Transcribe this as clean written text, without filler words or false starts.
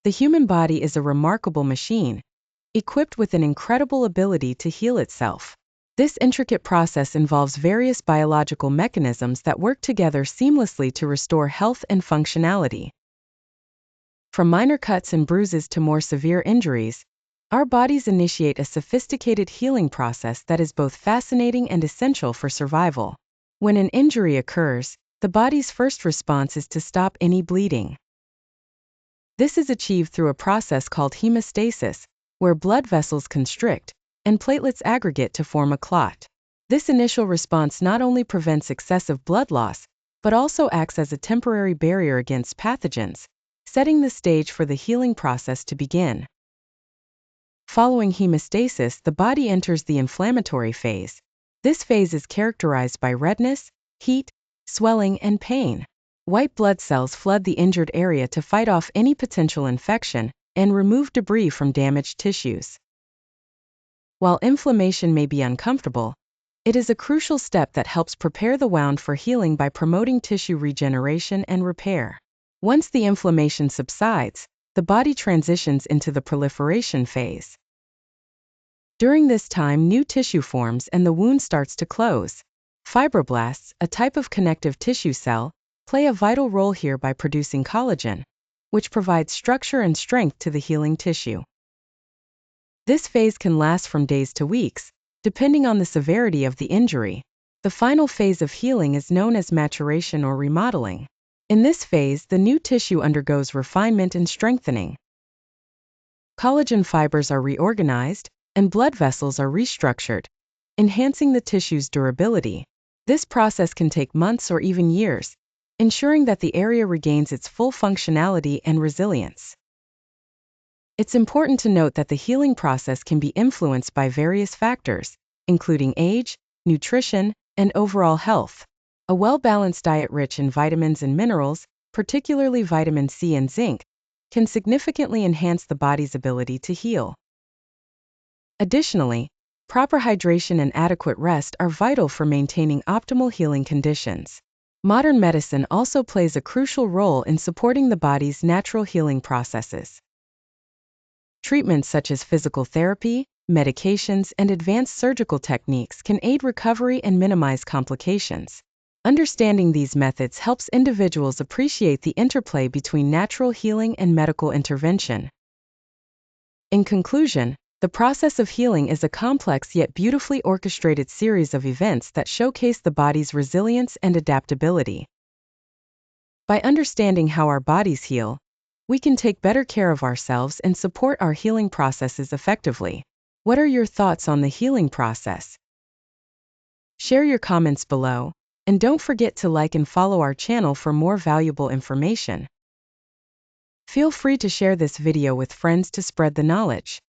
The human body is a remarkable machine, equipped with an incredible ability to heal itself. This intricate process involves various biological mechanisms that work together seamlessly to restore health and functionality. From minor cuts and bruises to more severe injuries, our bodies initiate a sophisticated healing process that is both fascinating and essential for survival. When an injury occurs, the body's first response is to stop any bleeding. This is achieved through a process called hemostasis, where blood vessels constrict and platelets aggregate to form a clot. This initial response not only prevents excessive blood loss, but also acts as a temporary barrier against pathogens, setting the stage for the healing process to begin. Following hemostasis, the body enters the inflammatory phase. This phase is characterized by redness, heat, swelling, and pain. White blood cells flood the injured area to fight off any potential infection and remove debris from damaged tissues. While inflammation may be uncomfortable, it is a crucial step that helps prepare the wound for healing by promoting tissue regeneration and repair. Once the inflammation subsides, the body transitions into the proliferation phase. During this time, new tissue forms and the wound starts to close. Fibroblasts, a type of connective tissue cell, play a vital role here by producing collagen, which provides structure and strength to the healing tissue. This phase can last from days to weeks, depending on the severity of the injury. The final phase of healing is known as maturation or remodeling. In this phase, the new tissue undergoes refinement and strengthening. Collagen fibers are reorganized, and blood vessels are restructured, enhancing the tissue's durability. This process can take months or even years, ensuring that the area regains its full functionality and resilience. It's important to note that the healing process can be influenced by various factors, including age, nutrition, and overall health. A well-balanced diet rich in vitamins and minerals, particularly vitamin C and zinc, can significantly enhance the body's ability to heal. Additionally, proper hydration and adequate rest are vital for maintaining optimal healing conditions. Modern medicine also plays a crucial role in supporting the body's natural healing processes. Treatments such as physical therapy, medications, and advanced surgical techniques can aid recovery and minimize complications. Understanding these methods helps individuals appreciate the interplay between natural healing and medical intervention. In conclusion, the process of healing is a complex yet beautifully orchestrated series of events that showcase the body's resilience and adaptability. By understanding how our bodies heal, we can take better care of ourselves and support our healing processes effectively. What are your thoughts on the healing process? Share your comments below, and don't forget to like and follow our channel for more valuable information. Feel free to share this video with friends to spread the knowledge.